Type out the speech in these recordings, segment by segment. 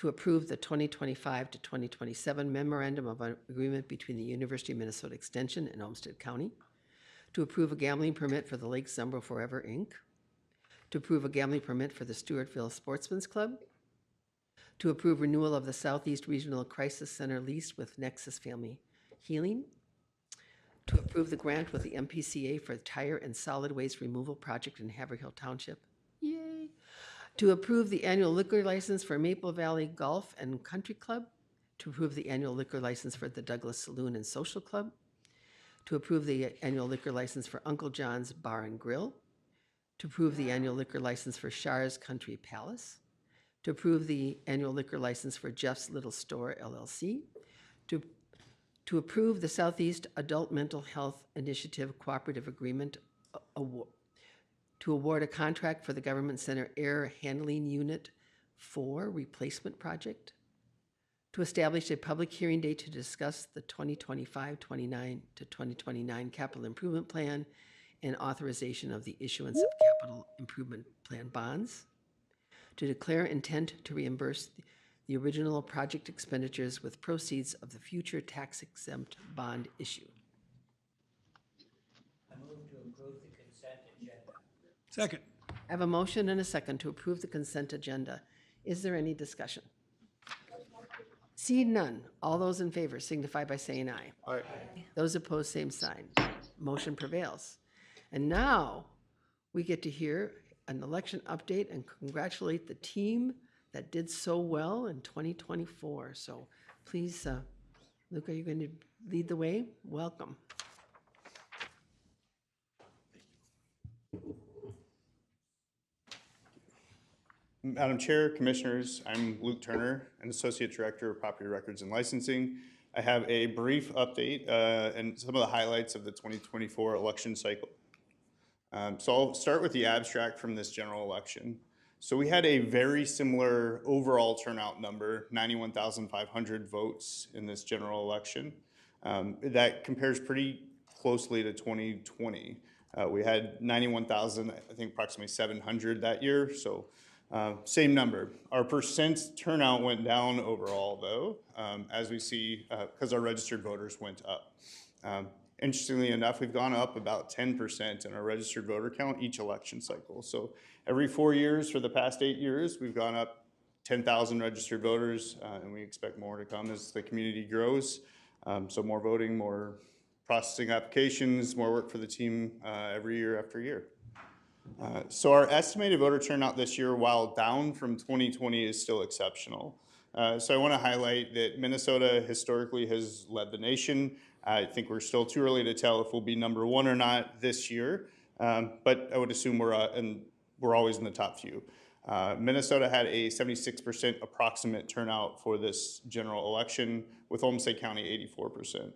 to approve the 2025 to 2027 Memorandum of Agreement between the University of Minnesota Extension and Olmsted County, to approve a gambling permit for the Lake Zumbro Forever, Inc., to approve a gambling permit for the Stewartville Sportsman's Club, to approve renewal of the Southeast Regional Crisis Center lease with Nexus Family Healing, to approve the grant with the MPCA for the tire and solid waste removal project in Haverhill Township. Yay! To approve the annual liquor license for Maple Valley Golf and Country Club, to approve the annual liquor license for the Douglas Saloon and Social Club, to approve the annual liquor license for Uncle John's Bar and Grill, to approve the annual liquor license for Char's Country Palace, to approve the annual liquor license for Jeff's Little Store LLC, to approve the Southeast Adult Mental Health Initiative Cooperative Agreement Award, to award a contract for the Government Center Air Handling Unit 4 replacement project, to establish a public hearing date to discuss the 2025-29 to 2029 capital improvement plan and authorization of the issuance of capital improvement plan bonds, to declare intent to reimburse the original project expenditures with proceeds of the future tax-exempt bond issue. I move to approve the consent agenda. Second. I have a motion and a second to approve the consent agenda. Is there any discussion? Seeing none, all those in favor signify by saying aye. Aye. Those opposed, same sign. Motion prevails. And now we get to hear an election update and congratulate the team that did so well in 2024. So please, Luke, are you going to lead the way? Welcome. Madam Chair, Commissioners, I'm Luke Turner, an Associate Director of Property Records and Licensing. I have a brief update and some of the highlights of the 2024 election cycle. So I'll start with the abstract from this general election. So we had a very similar overall turnout number, 91,500 votes in this general election. That compares pretty closely to 2020. We had 91,000, I think approximately 700 that year, so same number. Our percent turnout went down overall though, as we see, because our registered voters went up. Interestingly enough, we've gone up about 10% in our registered voter count each election cycle. So every 4 years for the past 8 years, we've gone up 10,000 registered voters, and we expect more to come as the community grows. So more voting, more processing applications, more work for the team every year after year. So our estimated voter turnout this year, while down from 2020, is still exceptional. So I want to highlight that Minnesota historically has led the nation. I think we're still too early to tell if we'll be number one or not this year, but I would assume we're always in the top few. Minnesota had a 76% approximate turnout for this general election, with Olmsted County 84%.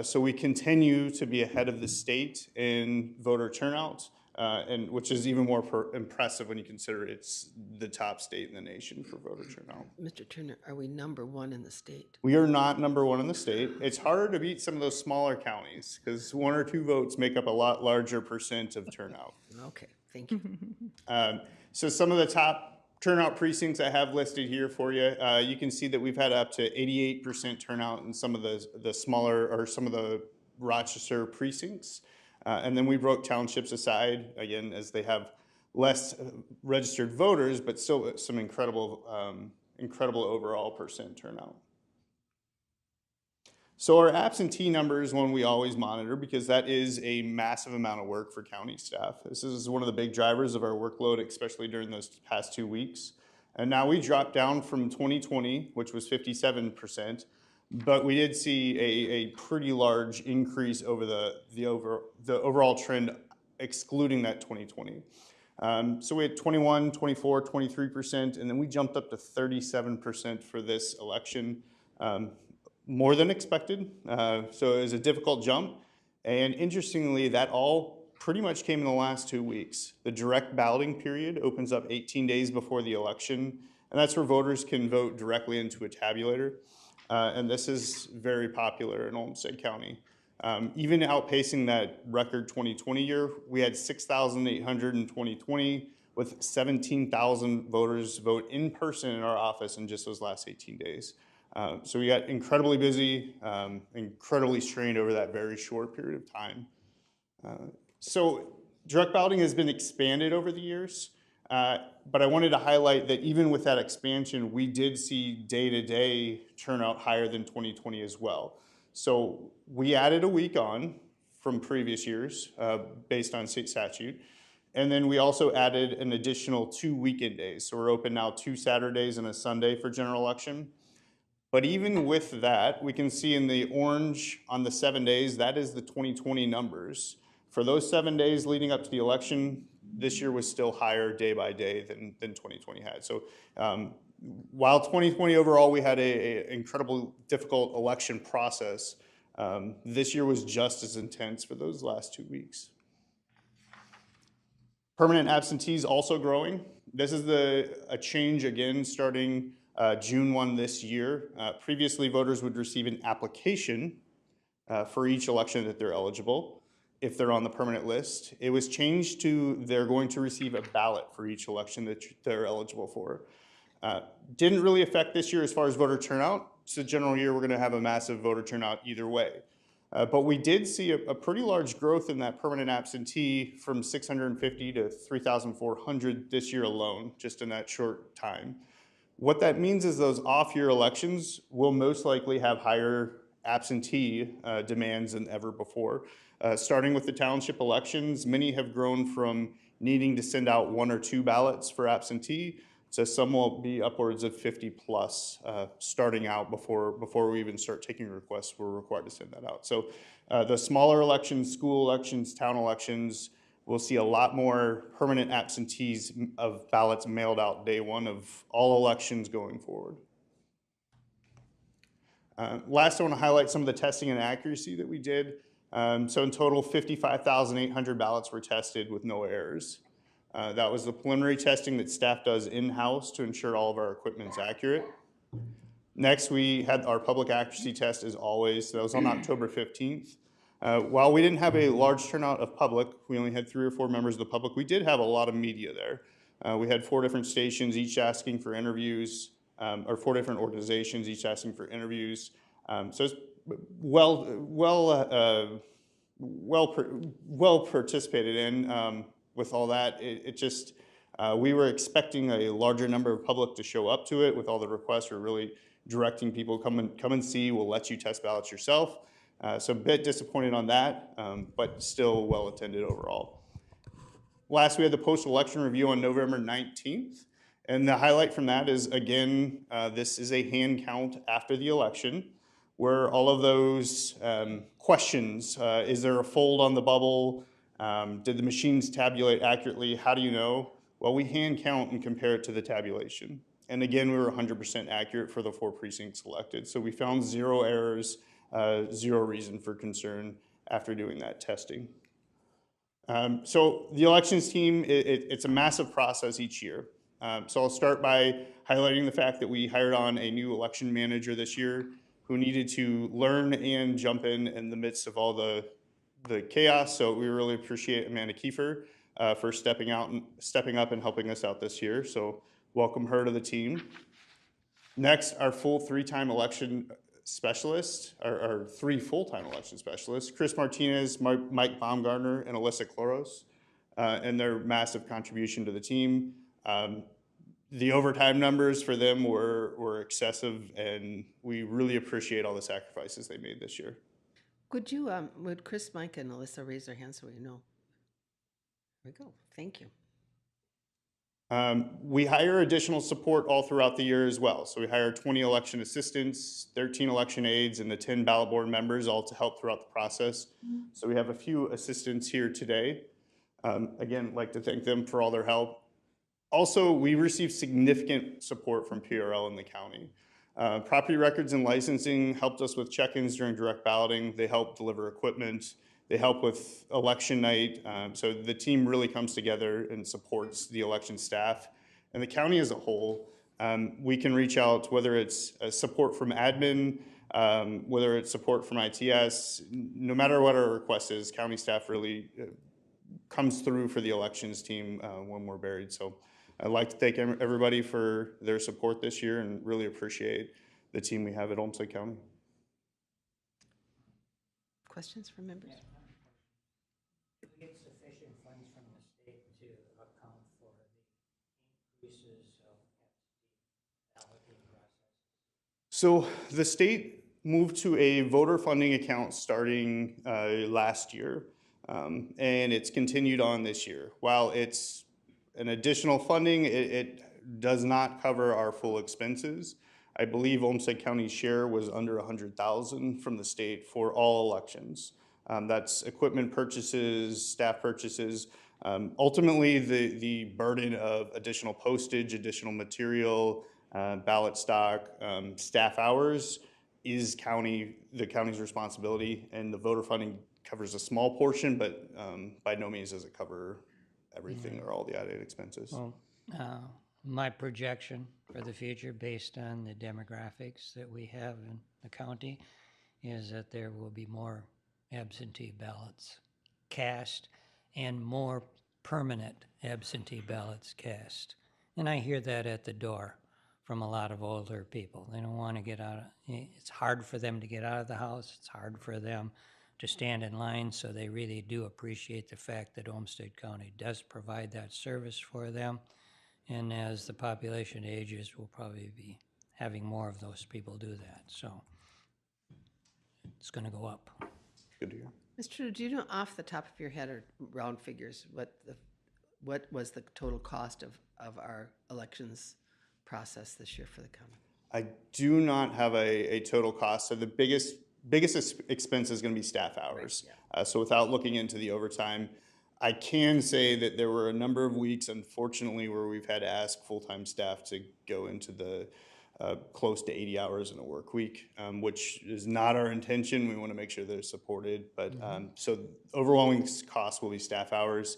So we continue to be ahead of the state in voter turnout, and which is even more impressive when you consider it's the top state in the nation for voter turnout. Mr. Turner, are we number one in the state? We are not number one in the state. It's harder to beat some of those smaller counties because 1 or 2 votes make up a lot larger percent of turnout. Okay, thank you. So some of the top turnout precincts I have listed here for you. You can see that we've had up to 88% turnout in some of the smaller, or some of the Rochester precincts. And then we broke townships aside, again, as they have less registered voters, but still some incredible overall percent turnout. So our absentee number is one we always monitor because that is a massive amount of work for county staff. This is one of the big drivers of our workload, especially during those past 2 weeks. And now we dropped down from 2020, which was 57%, but we did see a pretty large increase over the overall trend, excluding that 2020. So we had 21, 24, 23%, and then we jumped up to 37% for this election, more than expected. So it was a difficult jump. And interestingly, that all pretty much came in the last 2 weeks. The direct balloting period opens up 18 days before the election, and that's where voters can vote directly into a tabulator. And this is very popular in Olmsted County. Even outpacing that record 2020 year, we had 6,800 in 2020. with 17,000 voters vote in person in our office in just those last 18 days. So we got incredibly busy, incredibly strained over that very short period of time. So direct balloting has been expanded over the years, but I wanted to highlight that even with that expansion, we did see day-to-day turnout higher than 2020 as well. So we added a week on from previous years based on state statute. And then we also added an additional 2 weekend days. So we're open now 2 Saturdays and a Sunday for general election. But even with that, we can see in the orange on the 7 days, that is the 2020 numbers. For those 7 days leading up to the election, this year was still higher day by day than 2020 had. So while 2020 overall, we had an incredible difficult election process, this year was just as intense for those last 2 weeks. Permanent absentees also growing. This is a change again starting June 1 this year. Previously, voters would receive an application for each election that they're eligible if they're on the permanent list. It was changed to they're going to receive a ballot for each election that they're eligible for. Didn't really affect this year as far as voter turnout. It's a general year, we're going to have a massive voter turnout either way. But we did see a pretty large growth in that permanent absentee from 650 to 3,400 this year alone, just in that short time. What that means is those off-year elections will most likely have higher absentee demands than ever before. Starting with the township elections, many have grown from needing to send out 1 or 2 ballots for absentee, so some will be upwards of 50 plus starting out before we even start taking requests. We're required to send that out. So the smaller elections, school elections, town elections, we'll see a lot more permanent absentees of ballots mailed out day one of all elections going forward. Last, I want to highlight some of the testing and accuracy that we did. So in total, 55,800 ballots were tested with no errors. That was the preliminary testing that staff does in-house to ensure all of our equipment's accurate. Next, we had our public accuracy test as always. So that was on October 15th. While we didn't have a large turnout of public, we only had 3 or 4 members of the public, we did have a lot of media there. We had 4 different stations, each asking for interviews, or 4 different organizations, each asking for interviews. So it's well participated in. With all that, we were expecting a larger number of public to show up to it. With all the requests, we're really directing people, come and see, we'll let you test ballots yourself. So a bit disappointed on that, but still well attended overall. Last, we had the post-election review on November 19th. And the highlight from that is, again, this is a hand count after the election, where all of those questions, is there a fold on the bubble? Did the machines tabulate accurately? How do you know? Well, we hand count and compare it to the tabulation. And again, we were 100% accurate for the 4 precincts selected. So we found 0 errors, 0 reason for concern after doing that testing. So the elections team, it's a massive process each year. So I'll start by highlighting the fact that we hired on a new election manager this year who needed to learn and jump in the midst of all the chaos. So we really appreciate Amanda Kiefer for stepping up and helping us out this year. So welcome her to the team. Next, our full 3-time election specialist, our 3 full-time election specialists, Chris Martinez, Mike Baumgartner, and Alyssa Kloros, and their massive contribution to the team. The overtime numbers for them were excessive, and we really appreciate all the sacrifices they made this year. Would Chris, Mike, and Alyssa raise their hands so we know? There we go. Thank you. We hire additional support all throughout the year as well. So we hire 20 election assistants, 13 election aides, and the 10 ballot board members, all to help throughout the process. So we have a few assistants here today. Again, I'd like to thank them for all their help. Also, we received significant support from PRL in the county. Property records and licensing helped us with check-ins during direct balloting. They helped deliver equipment. They help with election night. So the team really comes together and supports the election staff. And the county as a whole, we can reach out, whether it's support from admin, whether it's support from ITS, no matter what our request is, county staff really comes through for the elections team when we're buried. So I'd like to thank everybody for their support this year and really appreciate the team we have at Olmsted County. Questions from members? Do we get sufficient funds from the state to account for the increases of balloting process? So the state moved to a voter funding account starting last year, and it's continued on this year. While it's an additional funding, it does not cover our full expenses. I believe Olmsted County's share was under $100,000 from the state for all elections. That's equipment purchases, staff purchases. Ultimately, the burden of additional postage, additional material, ballot stock, staff hours is the county's responsibility, and the voter funding covers a small portion, but by no means does it cover everything or all the added expenses. Well, my projection for the future, based on the demographics that we have in the county, is that there will be more absentee ballots cast and more permanent absentee ballots cast. And I hear that at the door from a lot of older people. They don't want to get out. It's hard for them to get out of the house. It's hard for them to stand in line, so they really do appreciate the fact that Olmsted County does provide that service for them. And as the population ages, we'll probably be having more of those people do that. So it's going to go up. Good to hear. Mr. Trudeau, do you know off the top of your head or round figures what was the total cost of our elections process this year for the county? I do not have a total cost. So the biggest expense is going to be staff hours. Right, yeah. So without looking into the overtime, I can say that there were a number of weeks, unfortunately, where we've had to ask full-time staff to go into the close to 80 hours in a work week, which is not our intention. We want to make sure they're supported. But so overwhelming cost will be staff hours.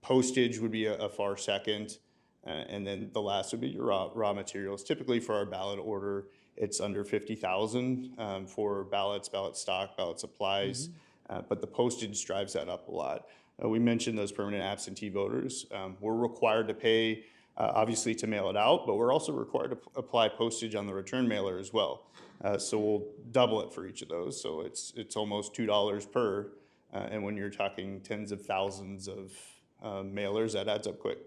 Postage would be a far second. And then the last would be your raw materials. Typically for our ballot order, it's under 50,000 for ballots, ballot stock, ballot supplies. But the postage drives that up a lot. We mentioned those permanent absentee voters. We're required to pay, obviously, to mail it out, but we're also required to apply postage on the return mailer as well. So we'll double it for each of those. So it's almost $2 per. And when you're talking tens of thousands of mailers, that adds up quick.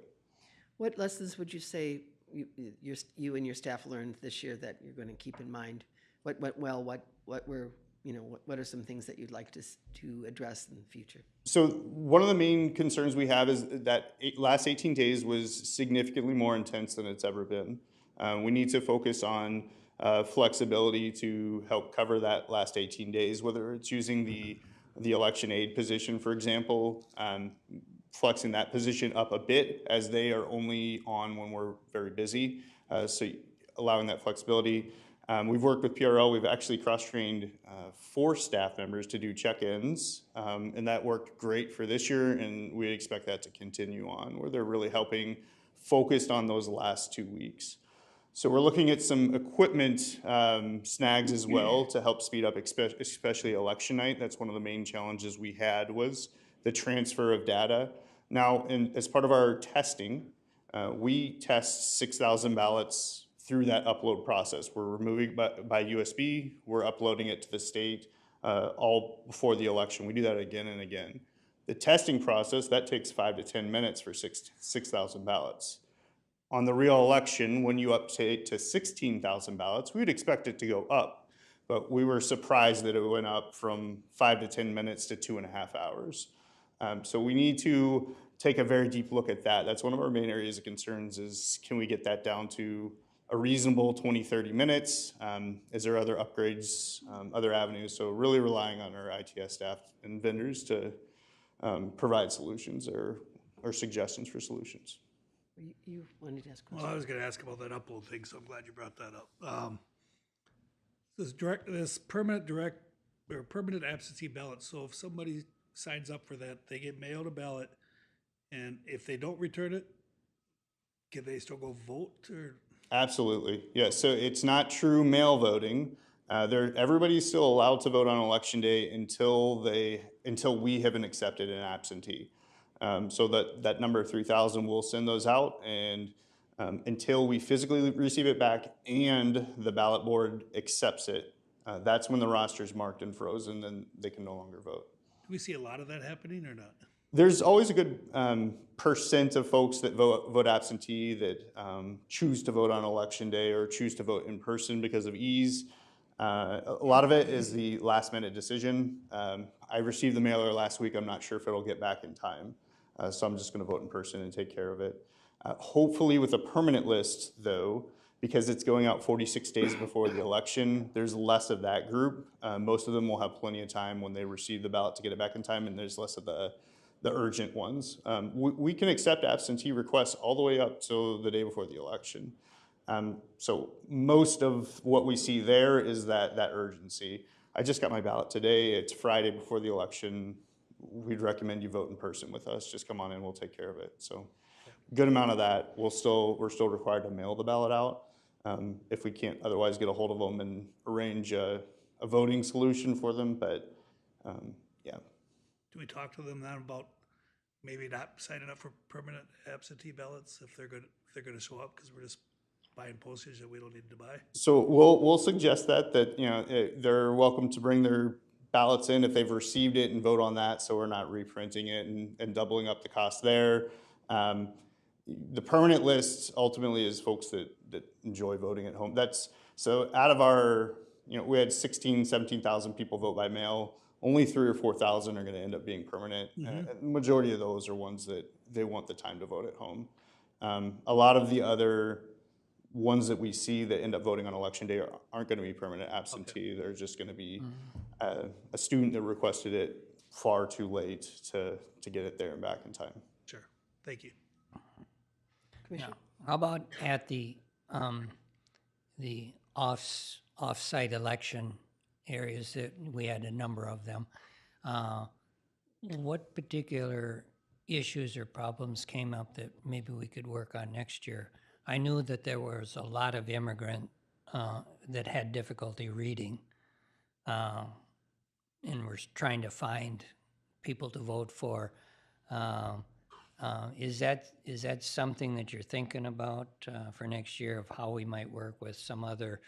What lessons would you say you and your staff learned this year that you're going to keep in mind? What went well? What are some things that you'd like to address in the future? So one of the main concerns we have is that last 18 days was significantly more intense than it's ever been. We need to focus on flexibility to help cover that last 18 days, whether it's using the election aid position, for example, flexing that position up a bit as they are only on when we're very busy, so allowing that flexibility. We've worked with PRL. We've actually cross-trained 4 staff members to do check-ins, and that worked great for this year, and we expect that to continue on, where they're really helping focused on those last 2 weeks. So we're looking at some equipment snags as well to help speed up, especially election night. That's one of the main challenges we had was the transfer of data. Now, as part of our testing, we test 6,000 ballots through that upload process. We're removing by USB, we're uploading it to the state all before the election. We do that again and again. The testing process, that takes 5 to 10 minutes for 6,000 ballots. On the real election, when you update to 16,000 ballots, we would expect it to go up, but we were surprised that it went up from 5 to 10 minutes to 2.5 hours. So we need to take a very deep look at that. That's one of our main areas of concerns is, can we get that down to a reasonable 20, 30 minutes? Is there other upgrades, other avenues? So really relying on our ITS staff and vendors to provide solutions or suggestions for solutions. You wanted to ask a question? Well, I was going to ask about that upload thing, so I'm glad you brought that up. This permanent absentee ballot. So if somebody signs up for that, they get mailed a ballot, and if they don't return it, can they still go vote? Or? Absolutely, yes. So it's not true mail voting. Everybody's still allowed to vote on election day until we haven't accepted an absentee. So that number of 3,000, we'll send those out, and until we physically receive it back and the ballot board accepts it, that's when the roster is marked and frozen, and they can no longer vote. Do we see a lot of that happening or not? There's always a good percent of folks that vote absentee that choose to vote on election day or choose to vote in person because of ease. A lot of it is the last minute decision. I received the mailer last week. I'm not sure if it'll get back in time. So I'm just going to vote in person and take care of it. Hopefully with a permanent list, though, because it's going out 46 days before the election, there's less of that group. Most of them will have plenty of time when they receive the ballot to get it back in time, and there's less of the urgent ones. We can accept absentee requests all the way up till the day before the election. So most of what we see there is that urgency. I just got my ballot today. It's Friday before the election. We'd recommend you vote in person with us. Just come on in, we'll take care of it. So good amount of that. We're still required to mail the ballot out. If we can't otherwise get a hold of them and arrange a voting solution for them, but yeah. Do we talk to them then about maybe not signing up for permanent absentee ballots if they're going to show up because we're just buying postage that we don't need to buy? So we'll suggest that they're welcome to bring their ballots in if they've received it and vote on that, so we're not reprinting it and doubling up the cost there. The permanent list ultimately is folks that enjoy voting at home. So out of our, we had 17,000 people vote by mail. Only 3,000 or 4,000 are going to end up being permanent. The majority of those are ones that they want the time to vote at home. A lot of the other ones that we see that end up voting on election day aren't going to be permanent absentee. Okay. They're just going to be a student that requested it far too late to get it there and back in time. Sure. Thank you. Now, how about at the off-site election areas that we had a number of them? What particular issues or problems came up that maybe we could work on next year? I knew that there was a lot of immigrant that had difficulty reading, and we're trying to find people to vote for. Is that something that you're thinking about for next year, of how we might work with some other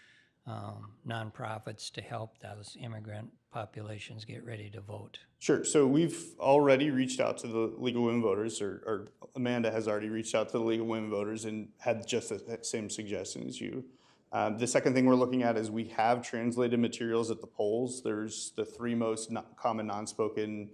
nonprofits to help those immigrant populations get ready to vote? Sure. So we've already reached out to the League of Women Voters, or Amanda has already reached out to the League of Women Voters and had just the same suggestion as you. The second thing we're looking at is we have translated materials at the polls. There's the 3 most common non-spoken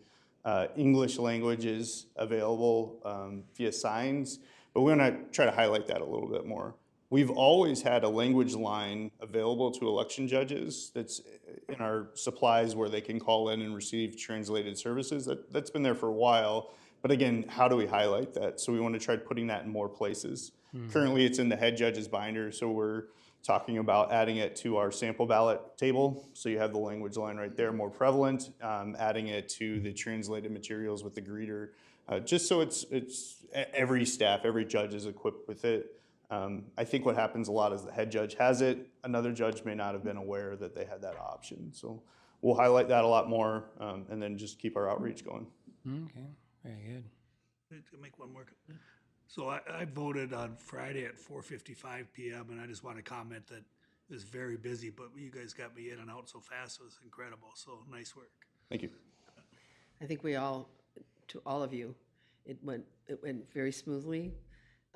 English languages available via signs, but we're going to try to highlight that a little bit more. We've always had a language line available to election judges that's in our supplies where they can call in and receive translated services. That's been there for a while, but again, how do we highlight that? So we want to try putting that in more places. Currently, it's in the head judge's binder, so we're talking about adding it to our sample ballot table. So you have the language line right there, more prevalent, adding it to the translated materials with the greeter, just so it's every staff, every judge is equipped with it. I think what happens a lot is the head judge has it. Another judge may not have been aware that they had that option. So we'll highlight that a lot more, and then just keep our outreach going. Okay, very good. To make one more. So I voted on Friday at 4:55 p.m. and I just want to comment that it was very busy, but you guys got me in and out so fast. It was incredible. So nice work. Thank you. I think to all of you, it went very smoothly.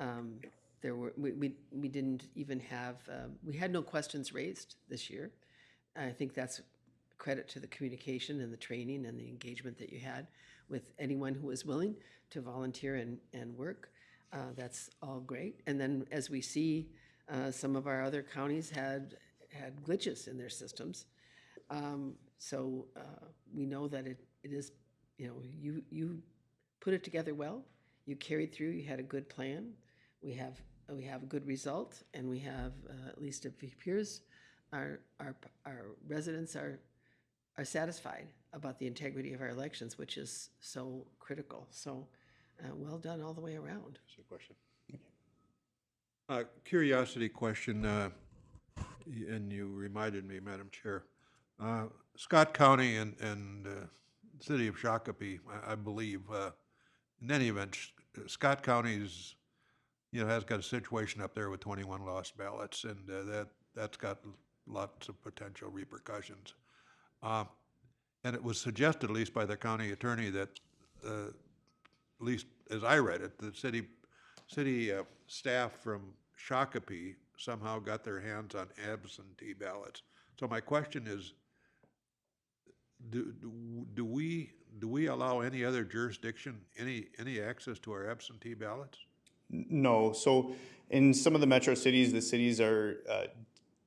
We didn't even have, we had no questions raised this year. I think that's credit to the communication and the training and the engagement that you had with anyone who was willing to volunteer and work. That's all great. And then as we see, some of our other counties had glitches in their systems. So we know that it is, you put it together well, you carried through, you had a good plan. We have a good result, and we have, at least it appears, our residents are satisfied about the integrity of our elections, which is so critical. So well done all the way around. That's a question. Curiosity question, and you reminded me, Madam Chair. Scott County and City of Shakopee, I believe, in any event, Scott County's, has got a situation up there with 21 lost ballots, and that's got lots of potential repercussions. And it was suggested, at least by the county attorney, that, at least as I read it, the city staff from Shakopee somehow got their hands on absentee ballots. So my question is, do we allow any other jurisdiction any access to our absentee ballots? No. So in some of the metro cities, the cities are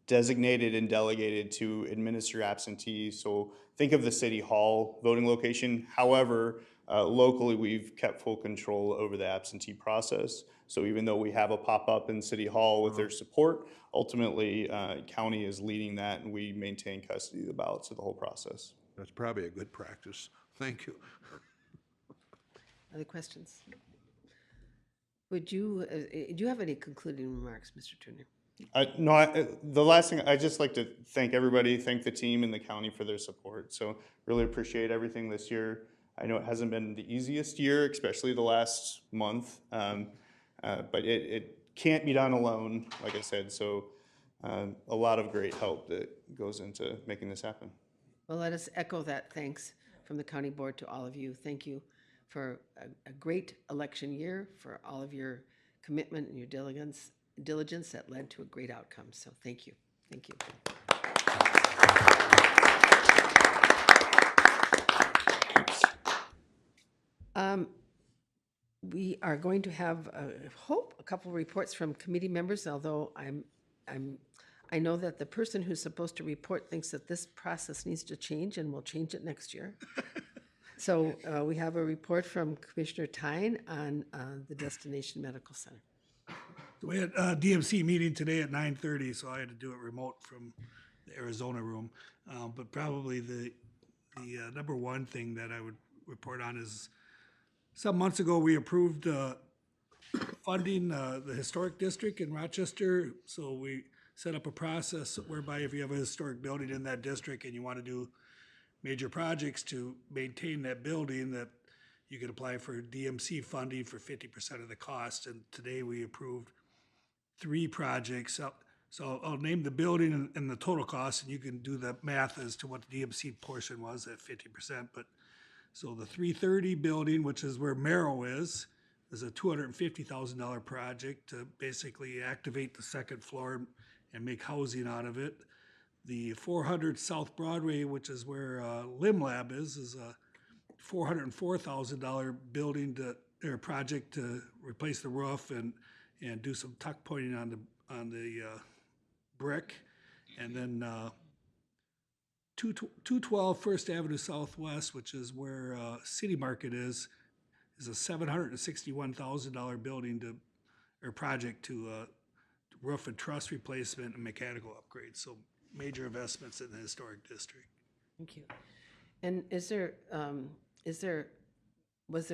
designated and delegated to administer absentee. So think of the city hall voting location. However, locally, we've kept full control over the absentee process. So even though we have a pop-up in City Hall with their support, ultimately, county is leading that, and we maintain custody of the ballots of the whole process. That's probably a good practice. Thank you. Other questions? Would you, do you have any concluding remarks, Mr. Turner? No, the last thing, I'd just like to thank everybody, thank the team and the county for their support. So really appreciate everything this year. I know it hasn't been the easiest year, especially the last month, but it can't be done alone, like I said. So a lot of great help that goes into making this happen. Well, let us echo that thanks from the county board to all of you. Thank you for a great election year, for all of your commitment and your diligence that led to a great outcome. So thank you. Thank you. We are going to have, a couple of reports from committee members, although I know that the person who's supposed to report thinks that this process needs to change and will change it next year. So we have a report from Commissioner Tyne on the Destination Medical Center. So we had a DMC meeting today at 9:30, so I had to do it remote from the Arizona room. But probably the number one thing that I would report on is some months ago, we approved funding the historic district in Rochester. So we set up a process whereby if you have a historic building in that district and you want to do major projects to maintain that building, that you could apply for DMC funding for 50% of the cost. And today we approved 3 projects. So I'll name the building and the total cost, and you can do the math as to what the DMC portion was at 50%. But so the 330 building, which is where Merrill is a $250,000 project to basically activate the second floor and make housing out of it. The 400 South Broadway, which is where Lim Lab is a $404,000 building or project to replace the roof and do some tuck pointing on the brick. And then 212 First Avenue Southwest, which is where City Market is a $761,000 building or project to roof and truss replacement and mechanical upgrades. So major investments in the historic district. Thank you. And there was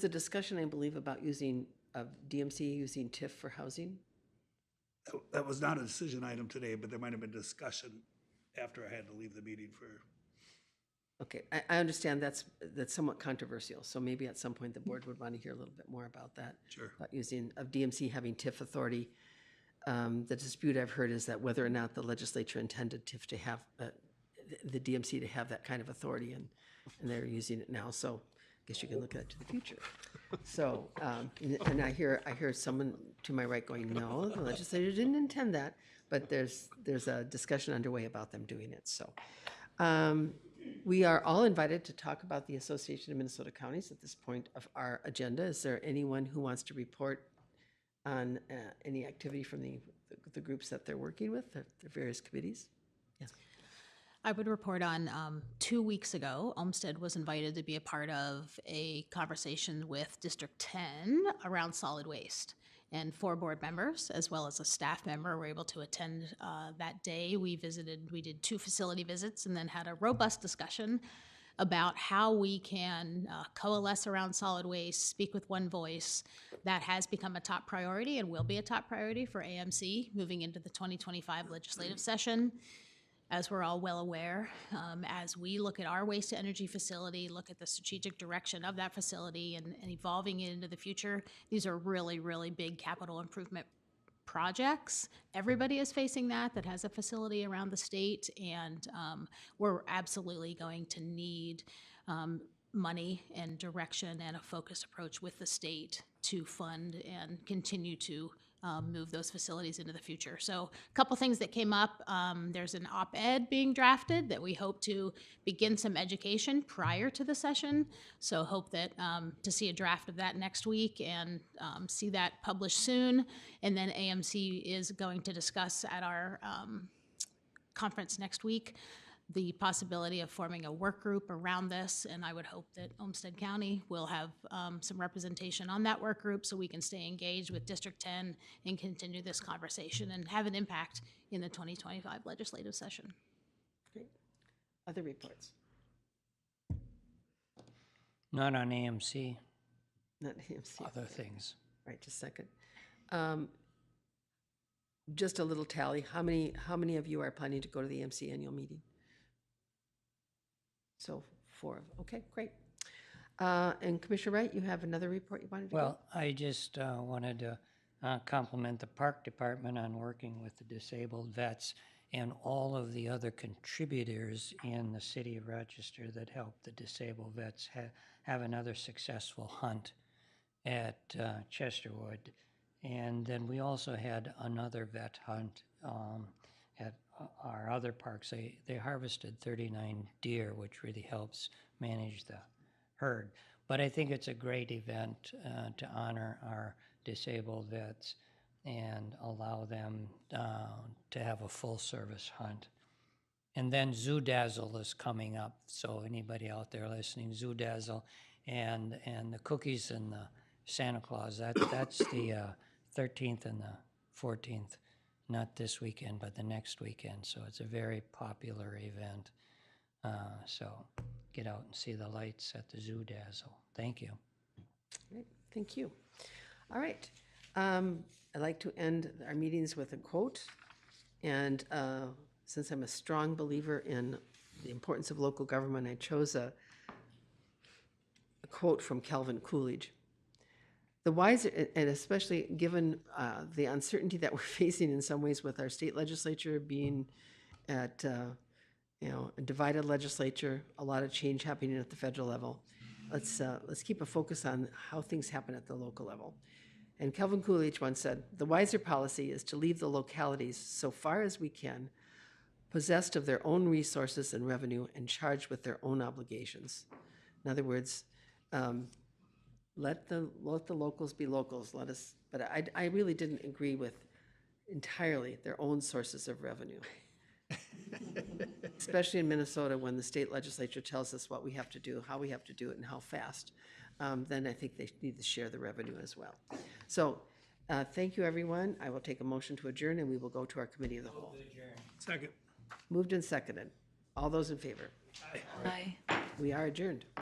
a discussion, I believe, about using DMC using TIF for housing? That was not a decision item today, but there might have been discussion after I had to leave the meeting for. Okay, I understand that's somewhat controversial, so maybe at some point the board would want to hear a little bit more about that. Sure. About of DMC having TIF authority. The dispute I've heard is that whether or not the legislature intended TIF to have, the DMC to have that kind of authority, and they're using it now, so I guess you can look at it to the future. So, and I hear someone to my right going, no, the legislature didn't intend that, but there's a discussion underway about them doing it, so. We are all invited to talk about the Association of Minnesota Counties at this point of our agenda. Is there anyone who wants to report on any activity from the groups that they're working with, the various committees? Yes. I would report on 2 weeks ago, Olmsted was invited to be a part of a conversation with District 10 around solid waste. And 4 board members, as well as a staff member, were able to attend that day. We did 2 facility visits and then had a robust discussion about how we can coalesce around solid waste, speak with one voice. That has become a top priority and will be a top priority for AMC moving into the 2025 legislative session. as we're all well aware, as we look at our waste to energy facility, look at the strategic direction of that facility and evolving it into the future, these are really, really big capital improvement projects. Everybody is facing that has a facility around the state, and we're absolutely going to need money and direction and a focused approach with the state to fund and continue to move those facilities into the future. So a couple things that came up. There's an op-ed being drafted that we hope to begin some education prior to the session. So hope that to see a draft of that next week and see that published soon. And then AMC is going to discuss at our conference next week the possibility of forming a work group around this, and I would hope that Olmsted County will have some representation on that work group so we can stay engaged with District 10 and continue this conversation and have an impact in the 2025 legislative session. Great. Other reports? Not on AMC, Not AMC. other things. Right, just a second. Just a little tally. How many of you are planning to go to the AMC annual meeting? So 4. Okay, great. And Commissioner Wright, you have another report you wanted to Well, I just wanted to compliment the park department on working with the disabled vets and all of the other contributors in the city of Rochester that helped the disabled vets have another successful hunt at Chesterwood. And then we also had another vet hunt at our other parks. They harvested 39 deer, which really helps manage the herd. But I think it's a great event to honor our disabled vets and allow them to have a full-service hunt. And then Zoo Dazzle is coming up, so anybody out there listening, Zoo Dazzle and the cookies and the Santa Claus, that's the 13th and the 14th. Not this weekend, but the next weekend. So it's a very popular event. So get out and see the lights at the Zoo Dazzle. Thank you. Great, thank you. All right. I'd like to end our meetings with a quote. And since I'm a strong believer in the importance of local government, I chose a quote from Calvin Coolidge. The wiser, and especially given the uncertainty that we're facing in some ways with our state legislature being at, a divided legislature, a lot of change happening at the federal level. Let's keep a focus on how things happen at the local level. And Calvin Coolidge once said, "The wiser policy is to leave the localities so far as we can possessed of their own resources and revenue and charged with their own obligations." In other words, let the locals be locals. But I really didn't agree with entirely their own sources of revenue. Especially in Minnesota, when the state legislature tells us what we have to do, how we have to do it, and how fast, then I think they need to share the revenue as well. So, thank you, everyone. I will take a motion to adjourn, and we will go to our committee of the whole. Second. Moved and seconded. All those in favor? Aye. We are adjourned.